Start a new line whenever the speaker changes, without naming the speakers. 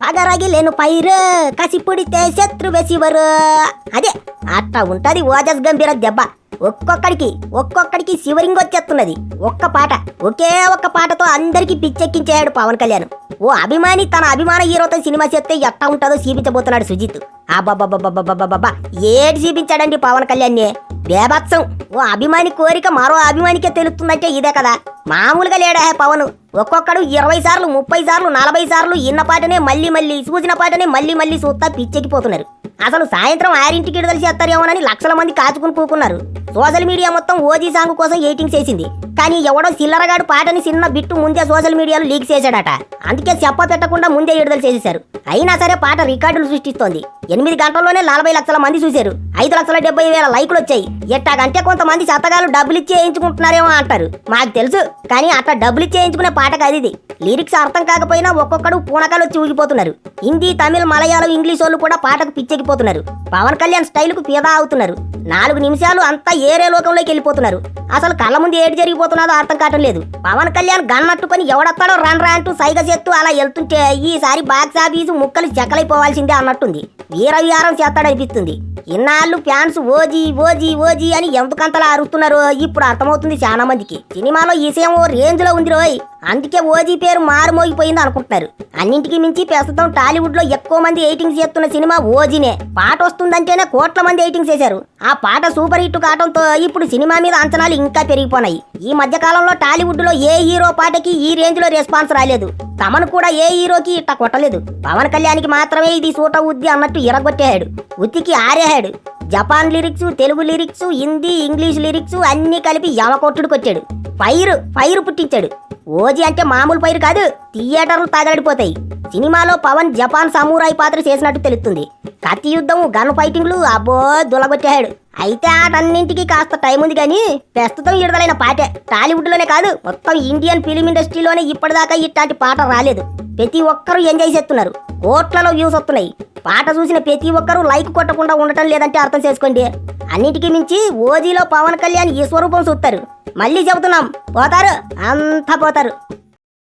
పగరగిలేను పైరు కసి పుడితే శత్రువే శివరు. అదే అట్లా ఉంటది ఓజస్ గంభీర దెబ్బ. ఒక్కొక్కడికి శివరింగ్ వచ్చేస్తున్నది. ఒక్క పాట, ఒకే ఒక్క పాటతో అందరికీ పిచ్చెక్కించాడు పవన్ కళ్యాణ్. ఓ అభిమాని తన అభిమాన హీరోతో సినిమా చేస్తే ఎట్టా ఉంటుందో చూపించబోతున్నాడు సుజిత్. అబ్బబ్బబ్బబ్బబ్బబ్బబ్బా ఏడు చూపించాడండి పవన్ కళ్యాణ్. బేభత్సం. ఓ అభిమాని కోరిక మరో అభిమానికే తెలుస్తుందంటే ఇదే కదా. మామూలుగా లేడా పవన్. ఒక్కొక్కడు 20 సార్లు 30 సార్లు 40 సార్లు ఇన్న పాటనే మళ్ళీ చూసిన పాటనే మళ్ళీ చూస్తా పిచ్చెక్కిపోతున్నారు. అసలు సాయంత్రం 6ంటికి విడుదల చేస్తారేమోనని లక్షల మంది కాచుకుని కూకున్నారు. సోషల్ మీడియా మొత్తం ఓజీ సాంగ్ కోసం ఎయిటింగ్ చేసింది. కానీ ఎవడో చిల్లరగాడు పాటని చిన్న బిట్టు ముందే సోషల్ మీడియాలో లీక్ చేశాడట. అందుకే చెప్ప పెట్టకుండా ముందే విడుదల చేసేశారు. అయినా సరే పాట రికార్డులు సృష్టిస్తోంది. 8 గంటల్లోనే 40 లక్షల మంది చూశారు. 5,70,000 లైకులు వచ్చాయి. ఎట్టాగంటే కొంతమంది శతగాలు డబ్బులు ఇచ్చి వేయించుకుంటున్నారేమో అంటారు. మాకు తెలుసు, కానీ అట్లా డబ్బులు ఇచ్చి వేయించుకునే పాట కాదు ఇది. లిరిక్స్ అర్థం కాకపోయినా ఒక్కొక్కడు పూనకాలు వచ్చి ఊగిపోతున్నారు. హిందీ, తమిళ్, మలయాళం, ఇంగ్లీష్ వాళ్ళు కూడా పాటకు పిచ్చెక్కిపోతున్నారు. పవన్ కళ్యాణ్ స్టైల్కు ఫిదా అవుతున్నారు. 4 నిమిషాలు అంతా ఏరే లోకంలోకి వెళ్ళిపోతున్నారు. అసలు కళ్ళ ముందు ఏడు జరిగిపోతున్నదో అర్థం కావటం లేదు. పవన్ కళ్యాణ్ గన్నట్టుకొని ఎవడొస్తాడో రా అంటూ సైగ చేస్తూ అలా వెళ్తుంటే ఈసారి బాక్స్ ఆఫీసు ముక్కలు చెక్కలైపోవాల్సిందే అన్నట్టుంది. వీర విహారం చేస్తాడనిపిస్తుంది. ఇన్నాళ్ళు ఫ్యాన్స్ ఓజీ అని ఎందుకంతలా అరుస్తున్నారో ఇప్పుడు అర్థమవుతుంది చాలా మందికి. సినిమాలో ఈ విషయం ఓ రేంజ్ లో ఉంది రోయ్. అందుకే ఓజీ పేరు మారుమోగిపోయింది అనుకుంటున్నారు. అన్నింటికి మించి ప్రస్తుతం టాలీవుడ్ లో ఎక్కువ మంది ఎయిటింగ్ చేస్తున్న సినిమా ఓజీనే. పాట వస్తుందంటేనే కోట్ల మంది ఎయిటింగ్ చేశారు. ఆ పాట సూపర్ హిట్ కావడంతో ఇప్పుడు సినిమా మీద అంచనాలు ఇంకా పెరిగిపోయినాయి. ఈ మధ్య కాలంలో టాలీవుడ్ లో ఏ హీరో పాటకి ఈ రేంజ్ లో రెస్పాన్స్ రాలేదు. తమను కూడా ఏ హీరోకి ఇట్ట కొట్టలేదు. పవన్ కళ్యాణ్కి మాత్రమే ఇది సూట ఉద్ది అన్నట్టు ఇరగొట్టేశాడు. ఉత్తికి ఆరేహాడు. Japan lyrics, Telugu lyrics, Hindi, English lyrics అన్ని కలిపి యమకొట్టుడు కొట్టాడు. ఫైరు పుట్టించాడు. ఓజీ అంటే మామూలు ఫైర్ కాదు, థియేటర్లు తగలడిపోతాయి. సినిమాలో పవన్ జపాన్ సమూరాయి పాత్ర చేసినట్టు తెలుస్తుంది. కత్తి యుద్ధం, గన్ ఫైటింగ్లు అబ్బో దులగొట్టాడు. అయితే ఆటన్నింటికి కాస్త టైం ఉంది. కానీ ప్రస్తుతం విడుదలైన పాటే టాలీవుడ్ లోనే కాదు, మొత్తం ఇండియన్ ఫిలిం ఇండస్ట్రీలోనే ఇప్పటిదాకా ఇట్లాంటి పాట రాలేదు. ప్రతి ఒక్కరూ ఎంజాయ్ చేస్తున్నారు. కోట్లలో వ్యూస్ వస్తున్నాయి. పాట చూసిన ప్రతి ఒక్కరూ లైక్ కొట్టకుండా ఉండటం లేదంటే అర్థం చేసుకోండి. అన్నిటికీ మించి ఓజీలో పవన్ కళ్యాణ్ ఈ స్వరూపం చూస్తారు. మళ్ళీ చెబుతున్నాం, పోతారు, అంతా పోతారు.